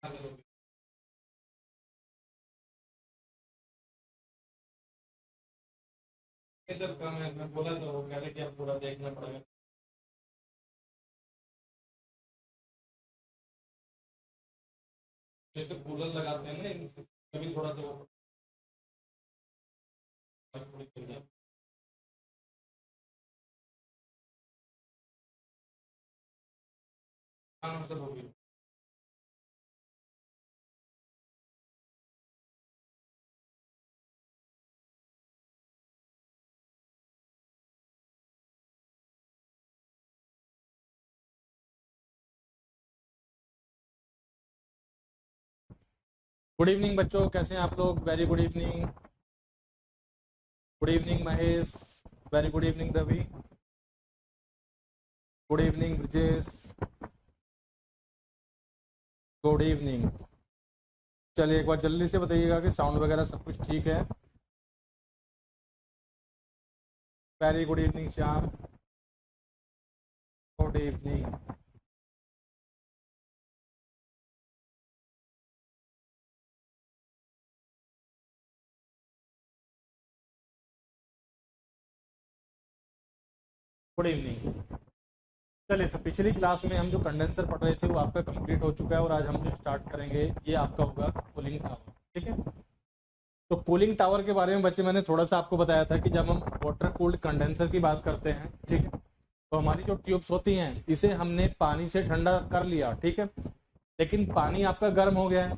Sir मैं बोला तो वो कह रहे कि अब पूरा देखना पड़ेगा। जैसे कूलर लगाते हैं ना इनसे कभी थोड़ा सा वो थोड़ी दुनिया। हाँ सर हो गई। गुड इवनिंग बच्चों, कैसे हैं आप लोग? Very good evening. Good evening Mahesh. Very good evening Ravi. Good evening Brajesh. Good evening. चलिए एक बार जल्दी से बताइएगा कि साउंड वगैरह सब कुछ ठीक है। Very good evening Shyam. Good evening. Good evening. चलिए तो पिछली क्लास में हम जो कंडेंसर पढ़ रहे थे वो आपका कंप्लीट हो चुका है और आज हम जो स्टार्ट करेंगे ये आपका होगा कूलिंग टावर। ठीक है, तो कूलिंग टावर के बारे में बच्चे मैंने थोड़ा सा आपको बताया था कि जब हम वाटर कूल्ड कंडेंसर की बात करते हैं, ठीक है, तो हमारी जो ट्यूब्स होती हैं इसे हमने पानी से ठंडा कर लिया, ठीक है, लेकिन पानी आपका गर्म हो गया है।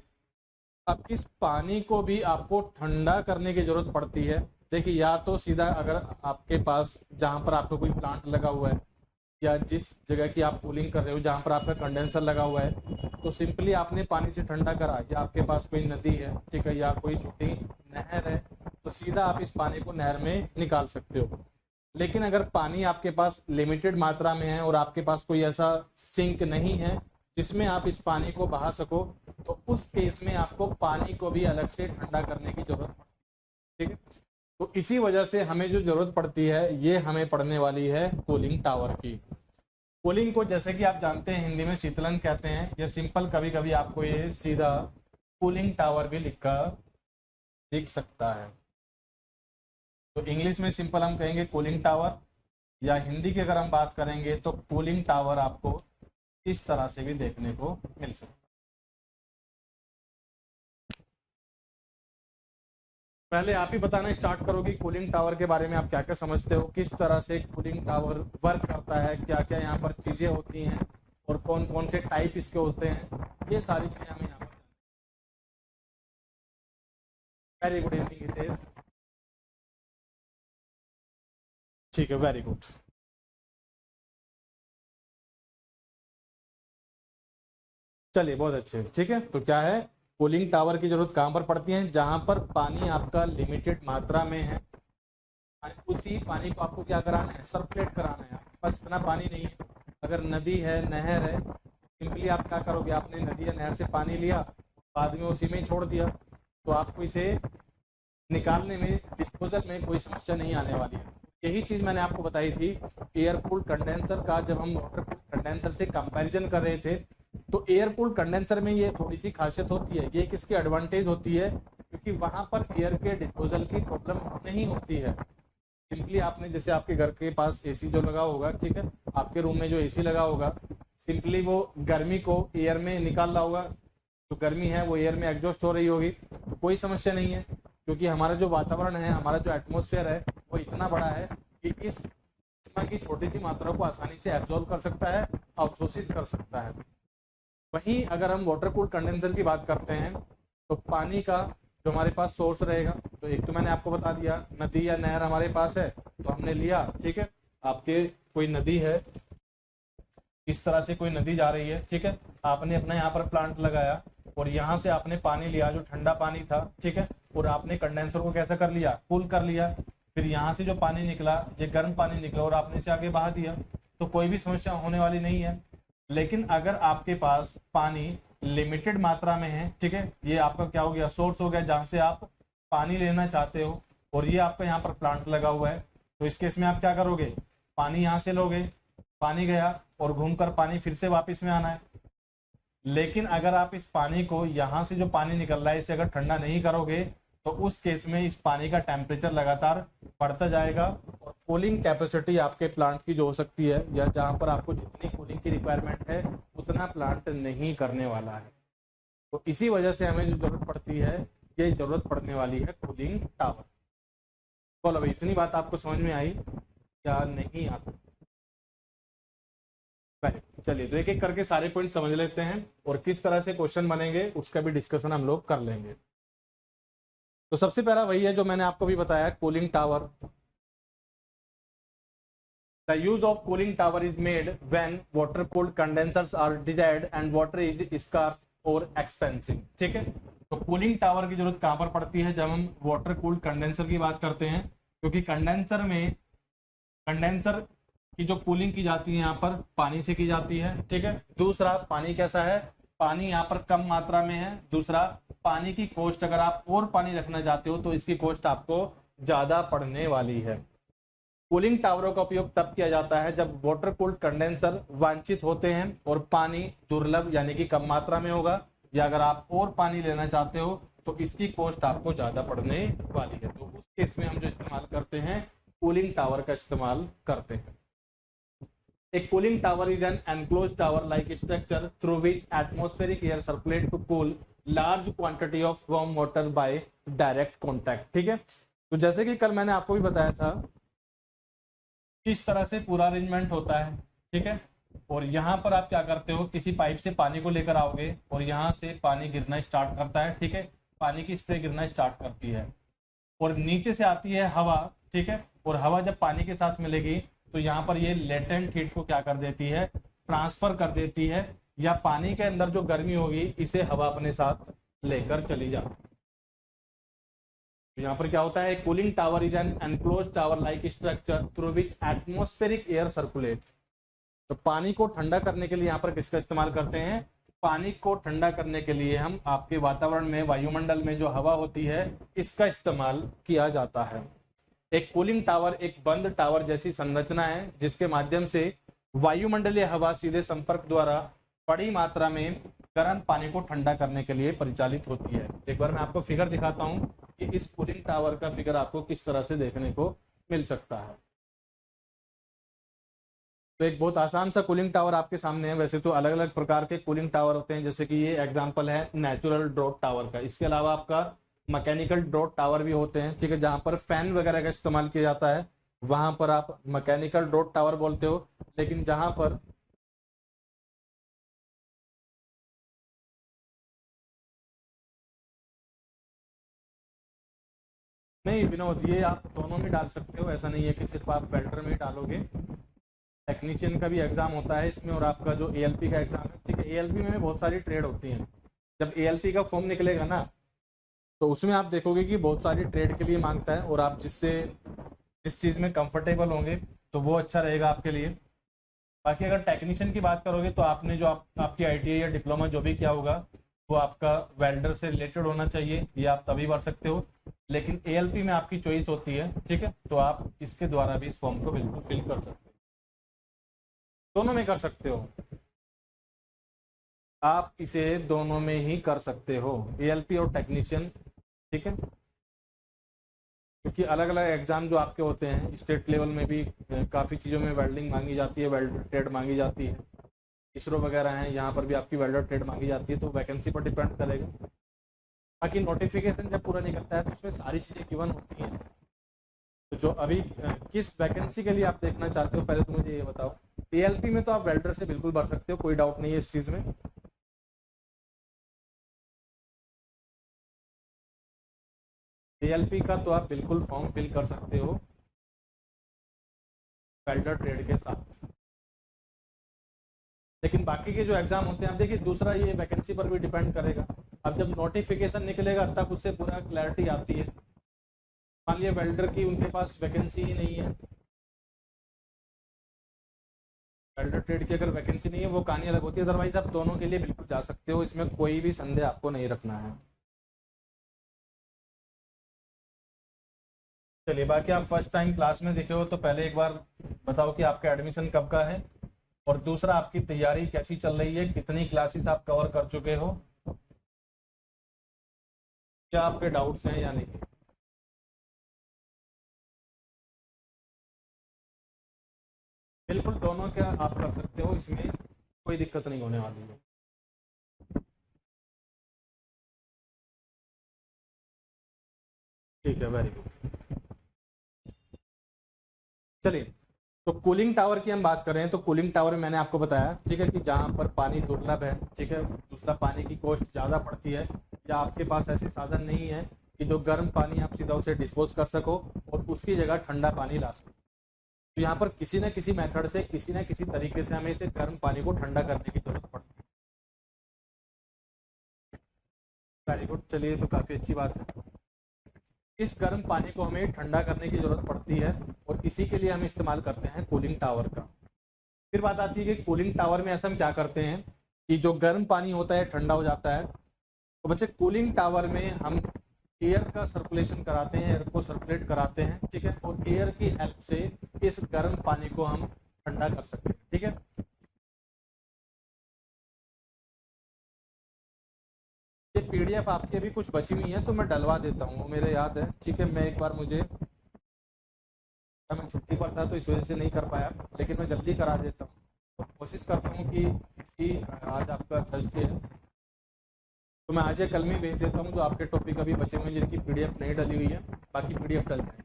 अब इस पानी को भी आपको ठंडा करने की जरूरत पड़ती है। देखिए, या तो सीधा अगर आपके पास जहाँ पर आपका कोई प्लांट लगा हुआ है या जिस जगह की आप कूलिंग कर रहे हो जहाँ पर आपका कंडेंसर लगा हुआ है, तो सिंपली आपने पानी से ठंडा करा, या आपके पास कोई नदी है, ठीक है, या कोई छोटी नहर है, तो सीधा आप इस पानी को नहर में निकाल सकते हो। लेकिन अगर पानी आपके पास लिमिटेड मात्रा में है और आपके पास कोई ऐसा सिंक नहीं है जिसमें आप इस पानी को बहा सको, तो उस केस में आपको पानी को भी अलग से ठंडा करने की जरूरत पड़ती है। ठीक है, तो इसी वजह से हमें जो जरूरत पड़ती है ये हमें पड़ने वाली है कूलिंग टावर की। कूलिंग को जैसे कि आप जानते हैं हिंदी में शीतलन कहते हैं, या सिंपल कभी कभी आपको ये सीधा कूलिंग टावर भी लिखा दिख सकता है। तो इंग्लिश में सिंपल हम कहेंगे कूलिंग टावर, या हिंदी की अगर हम बात करेंगे तो कूलिंग टावर आपको इस तरह से भी देखने को मिल सकता है। पहले आप ही बताना स्टार्ट करो कि कूलिंग टावर के बारे में आप क्या क्या समझते हो, किस तरह से कूलिंग टावर वर्क करता है, क्या क्या यहाँ पर चीजें होती हैं और कौन कौन से टाइप इसके होते हैं, ये सारी चीजें हमें यहाँ पर। Very good evening Hitesh. ठीक है, वेरी गुड। चलिए बहुत अच्छे। ठीक है, तो क्या है, कूलिंग टावर की जरूरत कहाँ पर पड़ती है? जहां पर पानी आपका लिमिटेड मात्रा में है, उसी पानी को आपको क्या कराना है, सर्कुलेट कराना है। आपके पास इतना पानी नहीं है, अगर नदी है, नहर है, सिंपली आप क्या करोगे, आपने नदी या नहर से पानी लिया, बाद में उसी में ही छोड़ दिया, तो आपको इसे निकालने में, डिस्पोजल में कोई समस्या नहीं आने वाली है। यही चीज़ मैंने आपको बताई थी एयर कूल्ड कंडेंसर का, जब हम वाटर कूल्ड कंडेंसर से कंपैरिजन कर रहे थे, तो एयर कूल्ड कंडेंसर में ये थोड़ी सी खासियत होती है। ये किसकी एडवांटेज होती है? क्योंकि वहां पर एयर के डिस्पोजल की प्रॉब्लम नहीं होती है। सिंपली आपने, जैसे आपके घर के पास एसी जो लगा होगा, ठीक है, आपके रूम में जो एसी लगा होगा, सिंपली वो गर्मी को एयर में निकाल रहा होगा, जो गर्मी है वो एयर में एग्जॉस्ट हो रही होगी, तो कोई समस्या नहीं है, क्योंकि हमारा जो वातावरण है, हमारा जो एटमोसफेयर है, वो इतना बड़ा है कि इस ऊष्मा की छोटी सी मात्रा को आसानी से एब्जॉर्व कर सकता है, अवशोषित कर सकता है। वहीं अगर हम वाटर कूल कंडेंसर की बात करते हैं, तो पानी का जो हमारे पास सोर्स रहेगा, तो एक तो मैंने आपको बता दिया, नदी या नहर हमारे पास है, तो हमने लिया, ठीक है, आपके कोई नदी है, इस तरह से कोई नदी जा रही है, ठीक है, आपने अपना यहाँ पर प्लांट लगाया और यहाँ से आपने पानी लिया जो ठंडा पानी था, ठीक है, और आपने कंडेंसर को कैसा कर लिया, कूल कर लिया, फिर यहाँ से जो पानी निकला ये गर्म पानी निकला और आपने इसे आगे बहा दिया, तो कोई भी समस्या होने वाली नहीं है। लेकिन अगर आपके पास पानी लिमिटेड मात्रा में है, ठीक है, ये आपका क्या हो गया, सोर्स हो गया जहाँ से आप पानी लेना चाहते हो, और ये आपका यहाँ पर प्लांट लगा हुआ है, तो इस केस में आप क्या करोगे, पानी यहाँ से लोगे, पानी गया और घूमकर पानी फिर से वापस में आना है, लेकिन अगर आप इस पानी को, यहाँ से जो पानी निकल रहा है, इसे अगर ठंडा नहीं करोगे तो उस केस में इस पानी का टेम्परेचर लगातार बढ़ता जाएगा और कूलिंग कैपेसिटी आपके प्लांट की जो हो सकती है, या जहाँ पर आपको जितनी कूलिंग की रिक्वायरमेंट है उतना प्लांट नहीं करने वाला है। तो इसी वजह से हमें जो जरूरत पड़ती है, ये जरूरत पड़ने वाली है कूलिंग टावर। बोलो भाई, इतनी बात आपको समझ में आई या नहीं आती? चलिए, तो एक एक करके सारे पॉइंट समझ लेते हैं और किस तरह से क्वेश्चन बनेंगे उसका भी डिस्कशन हम लोग कर लेंगे। तो सबसे पहला वही है जो मैंने आपको भी बताया, cooling tower. The use of cooling tower is made when water cooled condensers are desired and water is scarce और एक्सपेंसिव। ठीक है, तो कूलिंग टावर की जरूरत कहां पर पड़ती है? जब हम वाटर कूल्ड कंडेंसर की बात करते हैं, क्योंकि कंडेंसर की जो कूलिंग की जाती है यहाँ पर पानी से की जाती है। ठीक है, दूसरा पानी कैसा है? पानी यहाँ पर कम मात्रा में है। दूसरा, पानी की कॉस्ट, अगर आप और पानी रखना चाहते हो तो इसकी कॉस्ट आपको ज्यादा पड़ने वाली है। कूलिंग टावरों का उपयोग तब किया जाता है जब वाटर कूल्ड कंडेंसर वांछित होते हैं और पानी दुर्लभ यानी कि कम मात्रा में होगा, या अगर आप और पानी लेना चाहते हो तो इसकी कॉस्ट आपको ज्यादा पड़ने वाली है। तो उस केस में हम जो इस्तेमाल करते हैं, कूलिंग टावर का इस्तेमाल करते हैं। A cooling tower is an enclosed tower-like structure through which atmospheric air circulate to cool large quantity of warm water by direct contact। ठीक है, तो जैसे कि कल मैंने आपको भी बताया था किस तरह से पूरा अरेंजमेंट होता है। ठीक है, और यहाँ पर आप क्या करते हो, किसी पाइप से पानी को लेकर आओगे और यहाँ से पानी गिरना स्टार्ट करता है। ठीक है, पानी की स्प्रे गिरना स्टार्ट करती है और नीचे से आती है हवा। ठीक है, और हवा जब पानी के साथ मिलेगी तो यहाँ पर ये लेटेंट हीट को क्या कर देती है? ट्रांसफर कर देती है, या पानी के अंदर जो गर्मी होगी इसे हवा अपने साथ लेकर चली जाती है। यहाँ पर क्या होता है? Cooling tower is an enclose tower like structure through which atmospheric air circulate. तो पानी को ठंडा करने के लिए यहाँ पर किसका इस्तेमाल करते हैं? पानी को ठंडा करने के लिए हम आपके वातावरण में, वायुमंडल में जो हवा होती है, इसका इस्तेमाल किया जाता है। एक कूलिंग टावर एक बंद टावर जैसी संरचना है जिसके माध्यम से वायुमंडलीय हवा सीधे संपर्क द्वारा बड़ी मात्रा में गर्म पानी को ठंडा करने के लिए परिचालित होती है। एक बार मैं आपको फिगर दिखाता हूं कि इस कूलिंग टावर का फिगर आपको किस तरह से देखने को मिल सकता है। तो एक बहुत आसान सा कूलिंग टावर आपके सामने है। वैसे तो अलग अलग प्रकार के कूलिंग टावर होते हैं, जैसे कि ये एग्जांपल है नेचुरल ड्रॉट टावर का। इसके अलावा आपका मैकेनिकल ड्रॉट टावर भी होते हैं। ठीक है, जहां पर फैन वगैरह का इस्तेमाल किया जाता है वहां पर आप मैकेनिकल ड्रॉट टावर बोलते हो। लेकिन जहां पर नहीं विनोद, ये आप दोनों में डाल सकते हो, ऐसा नहीं है कि सिर्फ आप फिल्टर में डालोगे। टेक्नीशियन का भी एग्जाम होता है इसमें, और आपका जो एएलपी का एग्जाम है। ठीक है, एएलपी में बहुत सारी ट्रेड होती हैं। जब एएलपी का फॉर्म निकलेगा ना, तो उसमें आप देखोगे कि बहुत सारी ट्रेड के लिए मांगता है, और आप जिस चीज़ में कंफर्टेबल होंगे तो वो अच्छा रहेगा आपके लिए। बाकी अगर टेक्नीशियन की बात करोगे तो आपने जो आपकी आईटीआई या डिप्लोमा जो भी किया होगा वो आपका वेल्डर से रिलेटेड होना चाहिए, ये आप तभी भर सकते हो। लेकिन एएलपी में आपकी चॉइस होती है। ठीक है, तो आप इसके द्वारा भी इस फॉर्म को बिल्कुल फिल कर सकते हो, दोनों में कर सकते हो। आप इसे दोनों में ही कर सकते हो, एएलपी और टेक्नीशियन। ठीक है, क्योंकि अलग अलग एग्जाम जो आपके होते हैं, स्टेट लेवल में भी काफ़ी चीज़ों में वेल्डिंग मांगी जाती है, वेल्डर ट्रेड मांगी जाती है। इसरो वगैरह हैं, यहाँ पर भी आपकी वेल्डर ट्रेड मांगी जाती है, तो वैकेंसी पर डिपेंड करेगा। बाकी नोटिफिकेशन जब पूरा निकलता है तो उसमें सारी चीज़ें गिवन होती हैं। तो जो अभी किस वैकेंसी के लिए आप देखना चाहते हो, पहले तो मुझे ये बताओ। एएलपी में तो आप वेल्डर से बिल्कुल भर सकते हो, कोई डाउट नहीं है इस चीज़ में। एएलपी का तो आप बिल्कुल फॉर्म फिल कर सकते हो वेल्डर ट्रेड के साथ। लेकिन बाकी के जो एग्जाम होते हैं, आप देखिए दूसरा ये वैकेंसी पर भी डिपेंड करेगा। अब जब नोटिफिकेशन निकलेगा तब उससे पूरा क्लैरिटी आती है। मान लिया वेल्डर की उनके पास वैकेंसी ही नहीं है, वेल्डर ट्रेड की अगर वैकेंसी नहीं है, वो कहानी अलग होती है। अदरवाइज आप दोनों के लिए बिल्कुल जा सकते हो, इसमें कोई भी संदेह आपको नहीं रखना है। चलिए, बाकी आप फर्स्ट टाइम क्लास में दिखे हो तो पहले एक बार बताओ कि आपका एडमिशन कब का है। और दूसरा आपकी तैयारी कैसी चल रही है, कितनी क्लासेस आप कवर कर चुके हो, क्या आपके डाउट्स हैं या नहीं। बिल्कुल दोनों क्या आप कर सकते हो, इसमें कोई दिक्कत नहीं होने वाली है। ठीक है, वेरी गुड। चलिए, तो कूलिंग टावर की हम बात कर रहे हैं, तो कूलिंग टावर में मैंने आपको बताया, ठीक है, कि जहाँ पर पानी दुर्लभ है, ठीक है, दूसरा पानी की कॉस्ट ज़्यादा पड़ती है, या आपके पास ऐसे साधन नहीं है कि जो गर्म पानी आप सीधा उसे डिस्पोज कर सको और उसकी जगह ठंडा पानी ला सको, तो यहाँ पर किसी न किसी मेथड से, किसी न किसी तरीके से हमें इसे गर्म पानी को ठंडा करने की जरूरत पड़ती है। वेरी गुड, चलिए, तो काफ़ी अच्छी बात है। इस गर्म पानी को हमें ठंडा करने की जरूरत पड़ती है और इसी के लिए हम इस्तेमाल करते हैं कूलिंग टावर का। फिर बात आती है कि कूलिंग टावर में ऐसा हम क्या करते हैं कि जो गर्म पानी होता है ठंडा हो जाता है, तो बच्चे कूलिंग टावर में हम एयर का सर्कुलेशन कराते हैं, एयर को सर्कुलेट कराते हैं, ठीक है, और एयर की हेल्प से इस गर्म पानी को हम ठंडा कर सकते हैं, ठीक है। ये पीडीएफ आपकी अभी कुछ बची हुई है तो मैं डलवा देता हूँ, वो मेरे याद है, ठीक है। मैं एक बार, मैं छुट्टी पर था तो इस वजह से नहीं कर पाया, लेकिन मैं जल्दी करा देता हूँ। तो कोशिश करता हूँ कि आज आपका थर्सडे है, तो मैं आज या कल में भेज देता हूँ जो आपके टॉपिक अभी बचे हुए हैं जिनकी पीडीएफ नहीं डली हुई है, बाकी पीडीएफ डल जाए।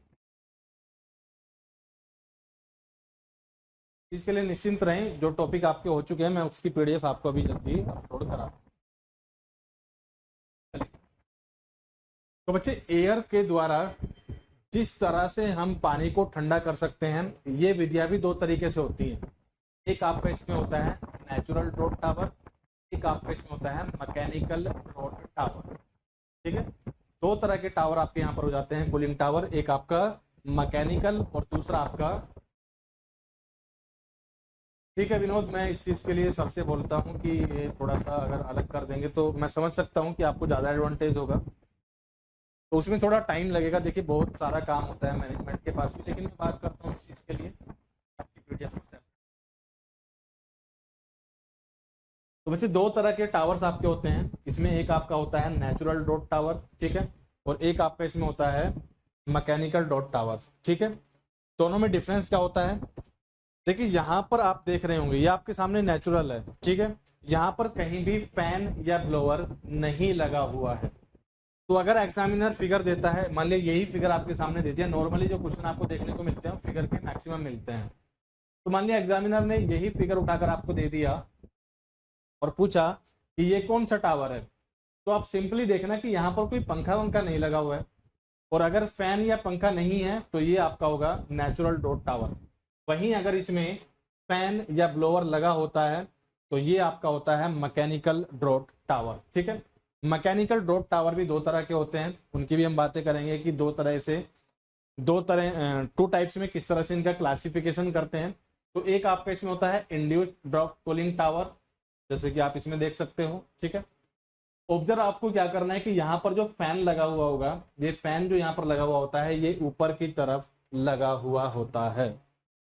इसके लिए निश्चिंत रहें, जो टॉपिक आपके हो चुके हैं मैं उसकी पीडीएफ आपको अभी जल्दी अपलोड करा दूँ। तो बच्चे, एयर के द्वारा जिस तरह से हम पानी को ठंडा कर सकते हैं, ये विधियां भी दो तरीके से होती हैं। एक आपका इसमें होता है नेचुरल ड्रॉट टावर, एक आपका इसमें होता है मैकेनिकल ड्रॉट टावर, ठीक है। दो तरह के टावर आपके यहाँ पर हो जाते हैं कूलिंग टावर, एक आपका मैकेनिकल और दूसरा आपका, ठीक है विनोद, मैं इस चीज़ के लिए सबसे बोलता हूँ कि ये थोड़ा सा अगर अलग कर देंगे तो मैं समझ सकता हूँ कि आपको ज़्यादा एडवांटेज होगा, तो उसमें थोड़ा टाइम लगेगा। देखिए, बहुत सारा काम होता है मैनेजमेंट के पास भी, लेकिन मैं बात करता हूँ इस चीज़ के लिए आपकी पीडीएफ से। तो बच्चे, दो तरह के टावर्स आपके होते हैं इसमें, एक आपका होता है नेचुरल डॉट टावर, ठीक है, और एक आपका इसमें होता है मैकेनिकल डॉट टावर, ठीक है। दोनों में डिफरेंस क्या होता है, देखिए यहाँ पर आप देख रहे होंगे, ये आपके सामने नेचुरल है, ठीक है, यहाँ पर कहीं भी फैन या ब्लोअर नहीं लगा हुआ है। तो अगर एग्जामिनर फिगर देता है, मान लीजिए यही फिगर आपके सामने दे दिया, नॉर्मली जो क्वेश्चन आपको देखने को मिलते हैं फिगर के मैक्सिमम मिलते हैं, तो मान लिया एग्जामिनर ने यही फिगर उठाकर आपको दे दिया और पूछा कि ये कौन सा टावर है, तो आप सिंपली देखना कि यहाँ पर कोई पंखा वंखा नहीं लगा हुआ है, और अगर फैन या पंखा नहीं है तो ये आपका होगा नेचुरल डॉट टावर। वहीं अगर इसमें फैन या ब्लोअर लगा होता है तो ये आपका होता है मैकेनिकल ड्रॉट टावर, ठीक है। मैकेनिकल ड्रॉप टावर भी दो तरह के होते हैं, उनकी भी हम बातें करेंगे कि टू टाइप्स में किस तरह से इनका क्लासिफिकेशन करते हैं। तो एक आपका इसमें होता है इंड्यूस्ड ड्रॉप कूलिंग टावर, जैसे कि आप इसमें देख सकते हो, ठीक है। ऑब्जर्व आपको क्या करना है कि यहाँ पर जो फैन लगा हुआ होगा, ये फैन जो यहाँ पर लगा हुआ होता है ये ऊपर की तरफ लगा हुआ होता है,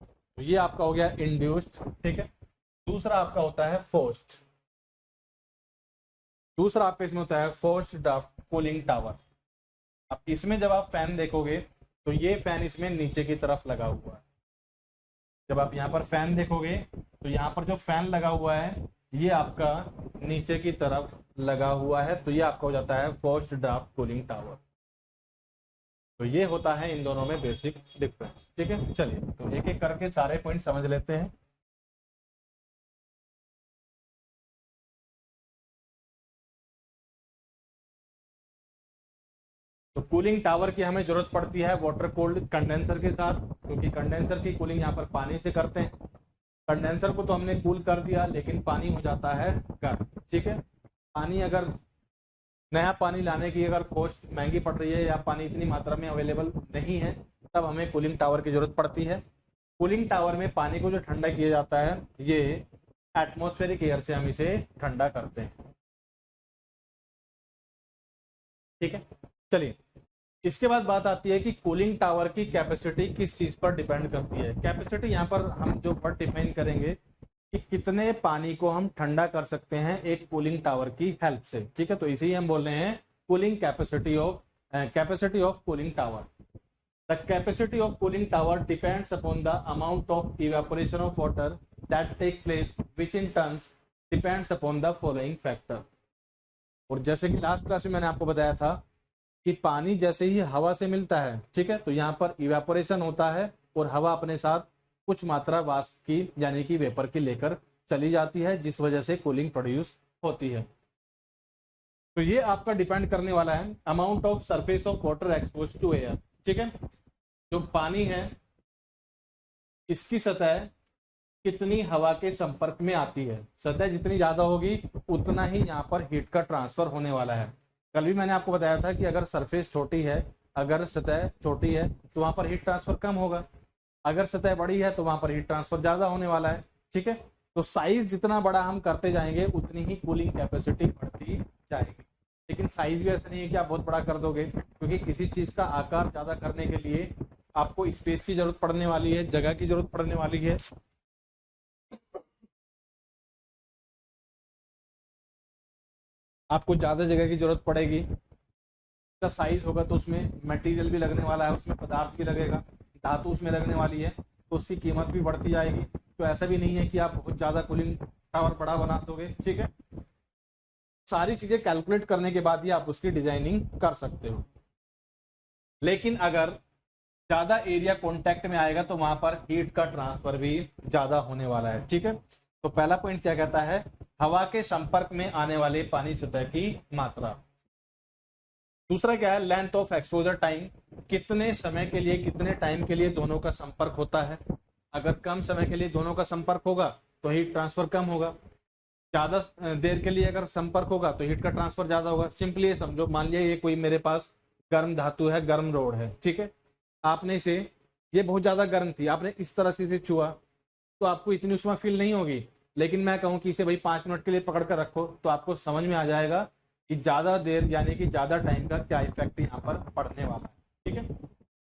तो ये आपका हो गया इंड्यूस्ड, ठीक है। दूसरा आपका होता है फोर्स्ड, दूसरा आपका इसमें होता है फोर्स्ड ड्राफ्ट कूलिंग टावर। अब इसमें जब आप फैन देखोगे तो ये फैन इसमें नीचे की तरफ लगा हुआ है, जब आप यहाँ पर फैन देखोगे तो यहाँ पर जो फैन लगा हुआ है ये आपका नीचे की तरफ लगा हुआ है, तो ये आपका हो जाता है फोर्स्ड ड्राफ्ट कूलिंग टावर। तो ये होता है इन दोनों में बेसिक डिफरेंस, ठीक है। चलिए, तो एक एक करके सारे पॉइंट समझ लेते हैं। तो कूलिंग टावर की हमें जरूरत पड़ती है वाटर कूल्ड कंडेंसर के साथ, क्योंकि कंडेंसर की कूलिंग यहाँ पर पानी से करते हैं। कंडेंसर को तो हमने कूल कर दिया, लेकिन पानी हो जाता है गर्म, ठीक है। पानी अगर नया पानी लाने की अगर कॉस्ट महंगी पड़ रही है या पानी इतनी मात्रा में अवेलेबल नहीं है, तब हमें कूलिंग टावर की जरूरत पड़ती है। कूलिंग टावर में पानी को जो ठंडा किया जाता है ये एटमॉस्फेरिक एयर से हम इसे ठंडा करते हैं, ठीक है। चलिए, इसके बाद बात आती है कि कूलिंग टावर की कैपेसिटी किस चीज पर डिपेंड करती है। कैपेसिटी यहाँ पर हम जो वर्ड डिफाइन करेंगे कि कितने पानी को हम ठंडा कर सकते हैं एक कूलिंग टावर की हेल्प से, ठीक है। तो इसे ही हम बोल रहे हैं cooling capacity of cooling tower. The capacity of cooling tower depends upon the amount of evaporation of water that take place which in turns depends upon the following factor. और जैसे कि लास्ट क्लास में मैंने आपको बताया था कि पानी जैसे ही हवा से मिलता है, ठीक है, तो यहाँ पर इवेपोरेशन होता है और हवा अपने साथ कुछ मात्रा वाष्प की यानी कि वेपर की लेकर चली जाती है, जिस वजह से कूलिंग प्रोड्यूस होती है। तो ये आपका डिपेंड करने वाला है amount of surface of water expose to air, ठीक है। जो पानी है इसकी सतह कितनी हवा के संपर्क में आती है, सतह जितनी ज्यादा होगी उतना ही यहाँ पर हीट का ट्रांसफर होने वाला है। कल भी मैंने आपको बताया था कि अगर सरफेस छोटी है, अगर सतह छोटी है तो वहां पर हीट ट्रांसफर कम होगा, अगर सतह बड़ी है तो वहां पर हीट ट्रांसफर ज्यादा होने वाला है, ठीक है। तो साइज जितना बड़ा हम करते जाएंगे उतनी ही कूलिंग कैपेसिटी बढ़ती जाएगी। लेकिन साइज भी ऐसा नहीं है कि आप बहुत बड़ा कर दोगे, क्योंकि किसी चीज का आकार ज्यादा करने के लिए आपको स्पेस की जरूरत पड़ने वाली है, जगह की जरूरत पड़ने वाली है। आपको ज्यादा जगह की जरूरत पड़ेगी, का साइज होगा तो उसमें मटेरियल भी लगने वाला है, उसमें पदार्थ भी लगेगा, धातु उसमें लगने वाली है, तो उसकी कीमत भी बढ़ती जाएगी। तो ऐसा भी नहीं है कि आप बहुत ज्यादा कूलिंग टावर बड़ा बना दोगे, ठीक है। सारी चीजें कैलकुलेट करने के बाद ही आप उसकी डिजाइनिंग कर सकते हो। लेकिन अगर ज्यादा एरिया कॉन्टेक्ट में आएगा तो वहां पर हीट का ट्रांसफर भी ज्यादा होने वाला है, ठीक है। तो पहला पॉइंट क्या कहता है, हवा के संपर्क में आने वाले पानी सतह की मात्रा। दूसरा क्या है, लेंथ ऑफ एक्सपोजर टाइम, कितने समय के लिए, कितने टाइम के लिए दोनों का संपर्क होता है। अगर कम समय के लिए दोनों का संपर्क होगा तो हीट ट्रांसफर कम होगा, ज्यादा देर के लिए अगर संपर्क होगा तो हीट का ट्रांसफर ज्यादा होगा। सिंपली ये समझो, मान लिया ये कोई मेरे पास गर्म धातु है, गर्म रोड है, ठीक है। आपने इसे, ये बहुत ज्यादा गर्म थी, आपने इस तरह से इसे छुआ तो आपको इतनी उष्मा फील नहीं होगी। लेकिन मैं कहूँ कि इसे भाई 5 मिनट के लिए पकड़ कर रखो तो आपको समझ में आ जाएगा कि ज्यादा देर यानी कि ज्यादा टाइम का क्या इफेक्ट यहाँ पर पड़ने वाला है, ठीक है।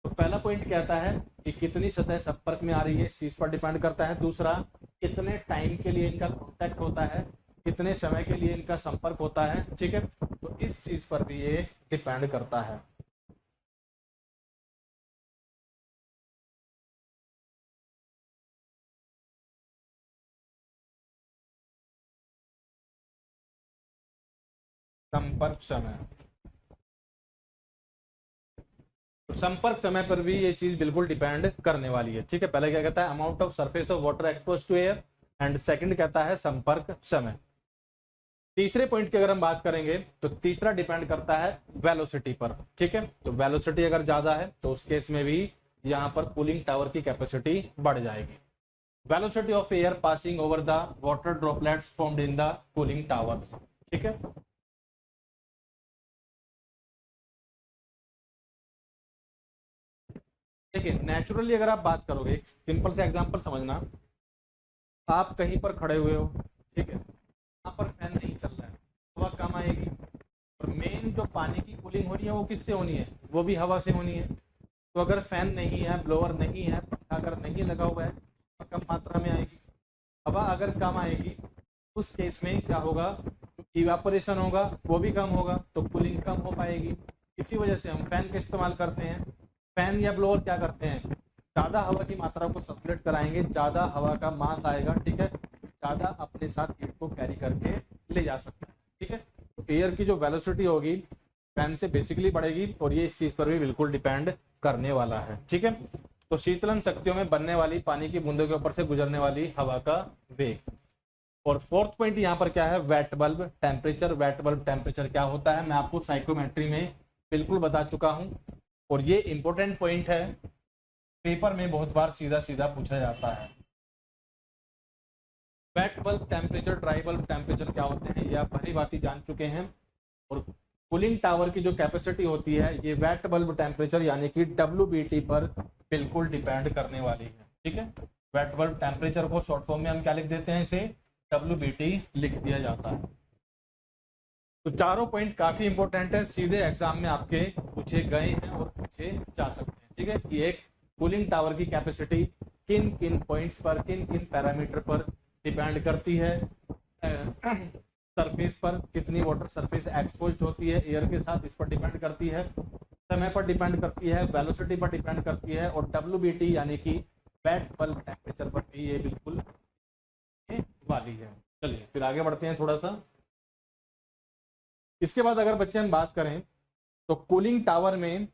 तो पहला पॉइंट कहता है कि कितनी सतह संपर्क में आ रही है, इस चीज पर डिपेंड करता है। दूसरा, कितने टाइम के लिए इनका कॉन्टैक्ट होता है, कितने समय के लिए इनका संपर्क होता है, ठीक है। तो इस चीज पर भी ये डिपेंड करता है। संपर्क समय, तो संपर्क समय पर भी ये चीज बिल्कुल डिपेंड करने वाली है, ठीक है। पहले क्या कहता है, amount of surface of water expose to air, and second कहता है संपर्क समय। तीसरे पॉइंट की अगर हम बात करेंगे तो तीसरा डिपेंड करता है वेलोसिटी पर, ठीक है। तो वेलोसिटी अगर ज्यादा है तो उस केस में भी यहाँ पर कूलिंग टावर की कैपेसिटी बढ़ जाएगी। Velocity of air passing over the water droplets formed in the cooling towers, ठीक है। देखिए नेचुरली अगर आप बात करोगे, एक सिंपल से एग्जांपल समझना, आप कहीं पर खड़े हुए हो, ठीक है, यहाँ पर फैन नहीं चल रहा है, हवा कम आएगी, और मेन जो पानी की कूलिंग हो रही है वो किससे होनी है, वो भी हवा से होनी है। तो अगर फैन नहीं है, ब्लोअर नहीं है, पंखा अगर नहीं लगा हुआ है तो कम मात्रा में आएगी। हवा अगर कम आएगी उस केस में क्या होगा, जो इवेपोरेशन होगा वो भी कम होगा, तो कूलिंग कम हो पाएगी। इसी वजह से हम फैन का इस्तेमाल करते हैं। फैन या ब्लोअर क्या करते हैं, ज्यादा हवा की मात्रा को सर्कुलेट कराएंगे, ज्यादा हवा का मास आएगा, ठीक है, ज्यादा अपने साथ हीट को कैरी करके ले जा सकते हैं, ठीक है। तो एयर की जो वेलोसिटी होगी फैन से बेसिकली बढ़ेगी, और ये इस चीज पर भी बिल्कुल डिपेंड करने वाला है, ठीक है। तो शीतलन शक्तियों में बनने वाली पानी की बूंदों के ऊपर से गुजरने वाली हवा का वेग। और फोर्थ पॉइंट यहाँ पर क्या है, wet bulb temperature. Wet bulb temperature क्या होता है, मैं आपको साइकोमेट्री में बिल्कुल बता चुका हूँ, और ये इंपॉर्टेंट पॉइंट है, पेपर में बहुत बार सीधा सीधा पूछा जाता है। Wet bulb temperature, dry bulb temperature क्या होते हैं, ये आप भली भांति जान चुके हैं। और कूलिंग टावर की जो कैपेसिटी होती है ये वेट बल्ब टेम्परेचर यानी कि WBT पर बिल्कुल डिपेंड करने वाली है, ठीक है। वेट बल्ब टेम्परेचर को शॉर्ट फॉर्म में हम क्या लिख देते हैं, इसे WBT लिख दिया जाता है। तो चारों पॉइंट काफी इंपॉर्टेंट है, सीधे एग्जाम में आपके पूछे गए हैं और पूछे जा सकते हैं, ठीक है। कि एक कूलिंग टावर की कैपेसिटी किन किन पॉइंट्स पर, किन किन पैरामीटर पर डिपेंड करती है सरफेस पर, कितनी वाटर सरफेस एक्सपोज होती है एयर के साथ, इस पर डिपेंड करती है, समय पर डिपेंड करती है, वेलोसिटी पर डिपेंड करती है, और WBT यानी कि वेट बल्ब टेम्परेचर पर भी ये बिल्कुल वाली है। चलिए फिर आगे बढ़ते हैं थोड़ा सा। इसके बाद अगर बच्चे हम बात करें तो कूलिंग टावर में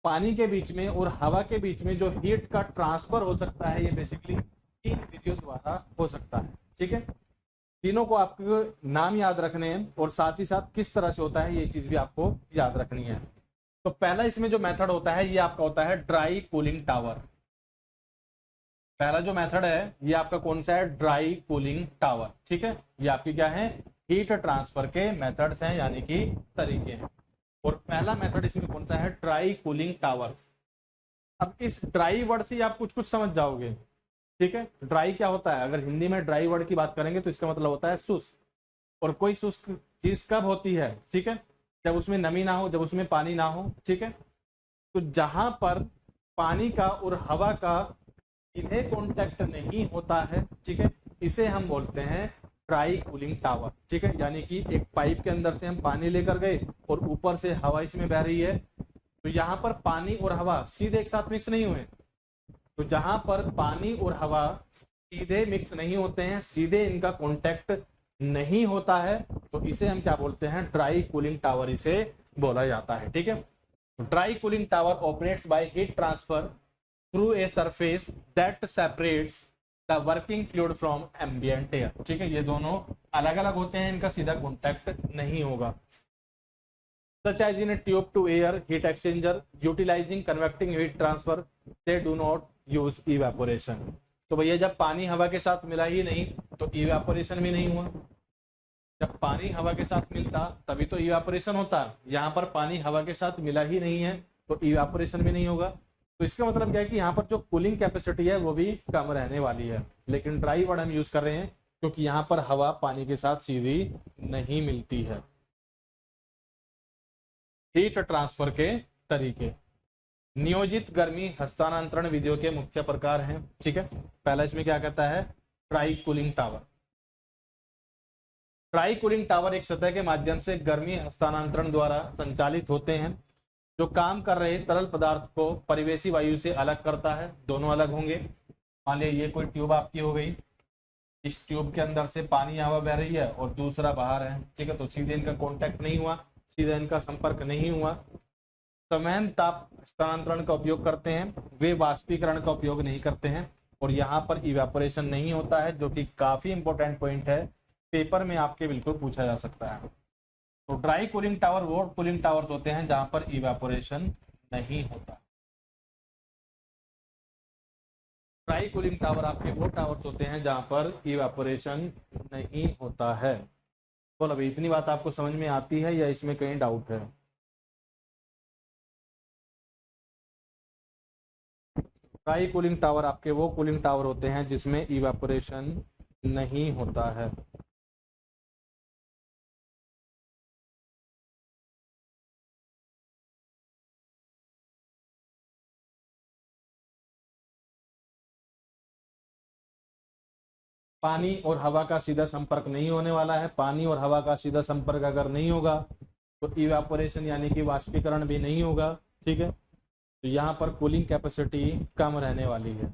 पानी के बीच में और हवा के बीच में जो हीट का ट्रांसफर हो सकता है, ये बेसिकली 3 विधियों द्वारा हो सकता है। ठीक है, तीनों को आपको नाम याद रखने हैं और साथ ही साथ किस तरह से होता है ये चीज भी आपको याद रखनी है। तो पहला इसमें जो मेथड होता है ये आपका होता है ड्राई कूलिंग टावर। पहला जो मेथड है ये आपका कौन सा है, ड्राई कूलिंग टावर। ठीक है, ये आपकी क्या है, हीट ट्रांसफर के मेथड्स हैं यानी कि तरीके हैं। और पहला मेथड इसमें कौन सा है, ड्राई कूलिंग टावर। अब इस ड्राई वर्ड से आप कुछ कुछ समझ जाओगे। ठीक है, ड्राई क्या होता है, अगर हिंदी में ड्राई वर्ड की बात करेंगे तो इसका मतलब होता है शुष्क। और कोई शुष्क चीज कब होती है, ठीक है, जब उसमें नमी ना हो, जब उसमें पानी ना हो। ठीक है, तो जहां पर पानी का और हवा का सीधे कांटेक्ट नहीं होता है, ठीक है, इसे हम बोलते हैं ड्राई कूलिंग टावर। ठीक है, यानी कि एक पाइप के अंदर से हम पानी लेकर गए और ऊपर से हवा इसमें बह रही है, तो यहाँ पर पानी और हवा सीधे एक साथ मिक्स नहीं हुए। तो जहां पर पानी और हवा सीधे मिक्स नहीं होते हैं, सीधे इनका कांटेक्ट नहीं होता है, तो इसे हम क्या बोलते हैं, ड्राई कूलिंग टावर इसे बोला जाता है। ठीक है, dry cooling tower operates by heat transfer through a surface that separates the working fluid from ambient air. ठीक है, ये दोनों अलग अलग होते हैं, इनका सीधा कांटेक्ट नहीं होगा। Such as in a tube to air heat exchanger utilizing convecting heat transfer, they do not use evaporation। तो भैया जब पानी हवा के साथ मिला ही नहीं तो इवेपोरेशन भी नहीं हुआ। जब पानी हवा के साथ मिलता तभी तो इवेपोरेशन होता। यहाँ पर पानी हवा के साथ मिला ही नहीं है तो इवेपोरेशन भी नहीं होगा। तो इसका मतलब क्या है कि यहाँ पर जो कूलिंग कैपेसिटी है वो भी कम रहने वाली है। लेकिन ड्राई वर्ड हम यूज कर रहे हैं क्योंकि यहाँ पर हवा पानी के साथ सीधी नहीं मिलती है। हीट ट्रांसफर के तरीके, नियोजित गर्मी हस्तांतरण विधियों के मुख्य प्रकार हैं। ठीक है, पहला इसमें क्या कहता है, dry cooling tower. Dry cooling tower एक सतह के माध्यम से गर्मी हस्तांतरण द्वारा संचालित होते हैं जो काम कर रहे तरल पदार्थ को परिवेशी वायु से अलग करता है। दोनों अलग होंगे। मान लीजिए ये कोई ट्यूब आपकी हो गई, इस ट्यूब के अंदर से पानी हवा बह रही है और दूसरा बाहर है। ठीक है, तो सीधे इनका कॉन्टेक्ट नहीं हुआ, सीधा इनका संपर्क नहीं हुआ। समान ताप हस्तांतरण का उपयोग करते हैं, वे वाष्पीकरण का उपयोग नहीं करते हैं और यहाँ पर इवेपोरेशन नहीं होता है, जो कि काफी इंपॉर्टेंट पॉइंट है, पेपर में आपके बिल्कुल पूछा जा सकता है। तो ड्राई कूलिंग टावर वो कूलिंग टावर्स होते हैं जहां पर इवेपोरेशन नहीं होता। ड्राई कूलिंग टावर आपके वो टावर्स होते हैं जहां पर इवेपोरेशन नहीं होता है। बोल अभी इतनी बात आपको समझ में आती है या इसमें कहीं डाउट है? ड्राई कूलिंग टावर आपके वो कूलिंग टावर होते हैं जिसमें इवेपोरेशन नहीं होता है। पानी और हवा का सीधा संपर्क नहीं होने वाला है। पानी और हवा का सीधा संपर्क अगर नहीं होगा तो इवेपोरेशन यानी कि वाष्पीकरण भी नहीं होगा। ठीक है, तो यहाँ पर कूलिंग कैपेसिटी कम रहने वाली है।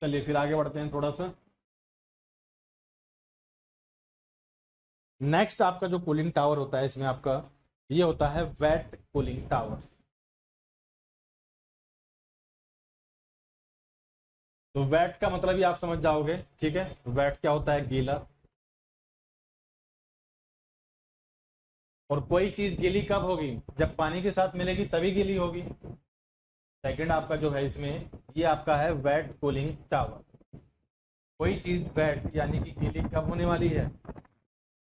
चलिए फिर आगे बढ़ते हैं थोड़ा सा। नेक्स्ट आपका जो कूलिंग टावर होता है इसमें आपका ये होता है वेट कूलिंग टावर। तो वेट का मतलब ही आप समझ जाओगे। ठीक है, वेट क्या होता है, गीला। और कोई चीज गीली कब होगी, जब पानी के साथ मिलेगी तभी गीली होगी। सेकंड आपका जो है इसमें ये आपका है वेट कूलिंग टावर। कोई चीज वेट यानी कि गीली कब होने वाली है,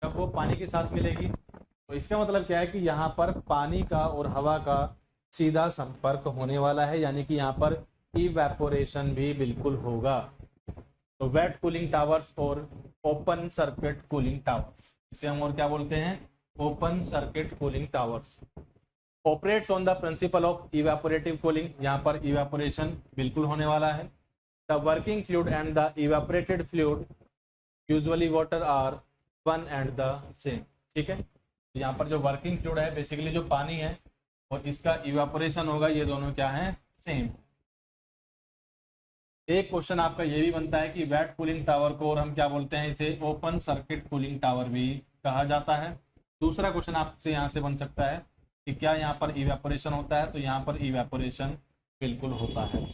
जब वो पानी के साथ मिलेगी। तो इसका मतलब क्या है कि यहाँ पर पानी का और हवा का सीधा संपर्क होने वाला है, यानी कि यहाँ पर इवेपोरेशन भी बिल्कुल होगा। तो वेट कूलिंग टावर्स और ओपन सर्किट कूलिंग टावर्स, इसे हम और क्या बोलते हैं, open circuit cooling towers operates on the principle of evaporative cooling. यहाँ पर इवेपोरेशन बिल्कुल होने वाला है। The working fluid and the evaporated fluid usually water are one and the same. ठीक है, यहाँ पर जो वर्किंग फ्लूइड है बेसिकली जो पानी है और इसका इवेपोरेशन होगा, ये दोनों क्या है, सेम। एक क्वेश्चन आपका ये भी बनता है कि वेट कूलिंग टावर को और हम क्या बोलते हैं, इसे ओपन सर्किट कूलिंग टावर भी कहा जाता है। दूसरा क्वेश्चन आपसे यहाँ से बन सकता है कि क्या यहाँ पर इवेपोरेशन होता है, तो यहाँ पर इवेपोरेशन बिल्कुल होता है।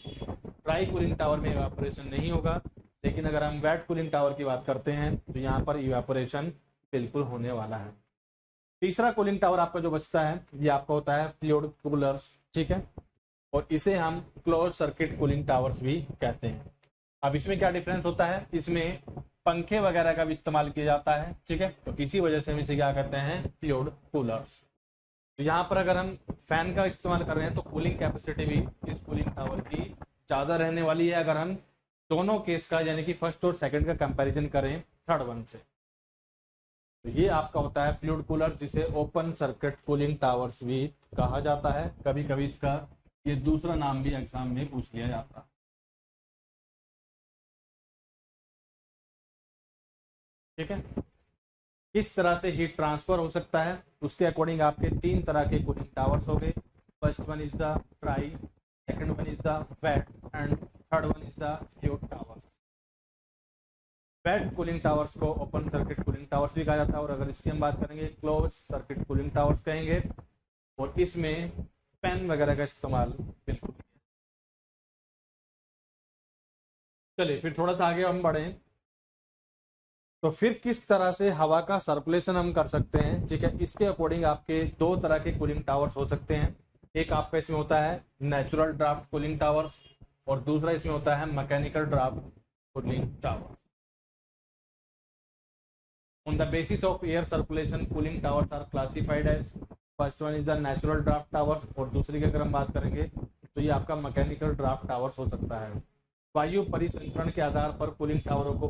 ड्राई कूलिंग टावर में इवेपोरेशन नहीं होगा, लेकिन अगर हम वेट कूलिंग टावर की बात करते हैं तो यहाँ पर इवेपोरेशन बिल्कुल होने वाला है। तीसरा कूलिंग टावर आपका जो बचता है ये आपका होता है फ्लूइड कूलर्स। ठीक है, और इसे हम क्लोज सर्किट कूलिंग टावर्स भी कहते हैं। अब इसमें क्या डिफरेंस होता है, इसमें पंखे वगैरह का भी इस्तेमाल किया जाता है। ठीक है, तो इसी वजह से हम इसे क्या कहते हैं, फ्लूइड कूलर्स। तो यहाँ पर अगर हम फैन का इस्तेमाल कर रहे हैं तो कूलिंग कैपेसिटी भी इस कूलिंग टावर की ज़्यादा रहने वाली है, अगर हम दोनों केस का यानी कि फर्स्ट और सेकंड का कंपैरिजन करें थर्ड वन से। तो ये आपका होता है फ्लूइड कूलर, जिसे ओपन सर्किट कूलिंग टावर्स भी कहा जाता है। कभी कभी इसका ये दूसरा नाम भी एग्जाम में पूछ लिया जाता है। ठीक है, किस तरह से हीट ट्रांसफर हो सकता है, उसके अकॉर्डिंग आपके तीन तरह के कूलिंग टावर्स हो गए। First one is the dry, second one is the wet and third one is the fluid towers. Wet cooling towers को ओपन सर्किट कूलिंग टावर्स भी कहा जाता है, और अगर इसकी हम बात करेंगे क्लोज सर्किट कूलिंग टावर्स कहेंगे। और इसमें फैन वगैरह का इस्तेमाल बिल्कुल। चलिए फिर थोड़ा सा आगे हम बढ़ें, तो फिर किस तरह से हवा का सर्कुलेशन हम कर सकते हैं। ठीक है, इसके अकॉर्डिंग आपके दो तरह के कूलिंग टावर्स हो सकते हैं। एक आपका इसमें होता है नेचुरल ड्राफ्ट कूलिंग टावर्स, और दूसरा इसमें होता है mechanical draft cooling tower. On the basis of air circulation, cooling towers are classified as first one is the natural draft towers, और दूसरी की अगर हम बात करेंगे तो ये आपका मैकेनिकल ड्राफ्ट टावर्स हो सकता है। वायु परिसंचरण के आधार पर कूलिंग टावरों को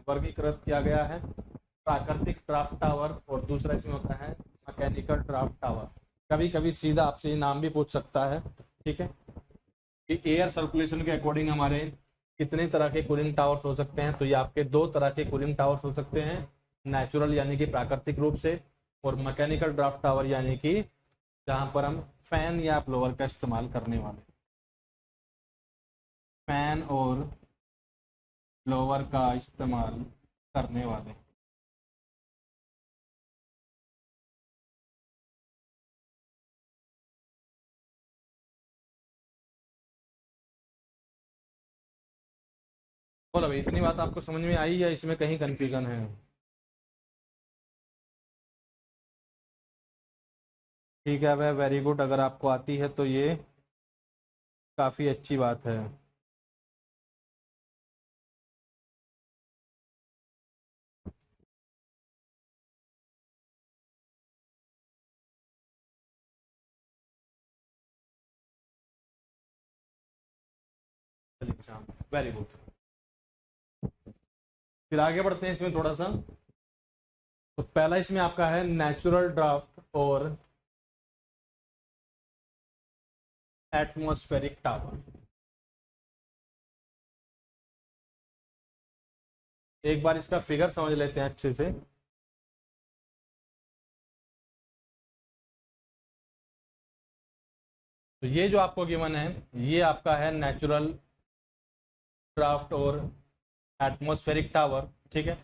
वर्गीकृत किया गया है। प्राकृतिक ड्राफ्ट टावर और दूसरा इसमें होता है मैकेनिकल ड्राफ्ट टावर। कभी कभी सीधा आपसे ये नाम भी पूछ सकता है। ठीक है, कि एयर सर्कुलेशन के अकॉर्डिंग हमारे कितने तरह के कूलिंग टावर्स हो सकते हैं, तो ये आपके दो तरह के कूलिंग टावर्स हो सकते हैं, नेचुरल यानी कि प्राकृतिक रूप से, और मैकेनिकल ड्राफ्ट टावर यानी कि जहां पर हम फैन या ब्लोअर का इस्तेमाल करने वाले, फैन और ब्लोअर का इस्तेमाल करने वाले। बोलो भाई, इतनी बात आपको समझ में आई या इसमें कहीं कंफ्यूजन है? ठीक है, वह वेरी गुड, अगर आपको आती है तो ये काफ़ी अच्छी बात है। चलिए, वेरी गुड। फिर आगे बढ़ते हैं इसमें थोड़ा सा। तो पहला इसमें आपका है नेचुरल ड्राफ्ट और एटमॉस्फेरिक टावर। एक बार इसका फिगर समझ लेते हैं अच्छे से। तो ये जो आपको गिवन है ये आपका है नेचुरल ड्राफ्ट और एटमॉस्फेरिक टावर। ठीक है,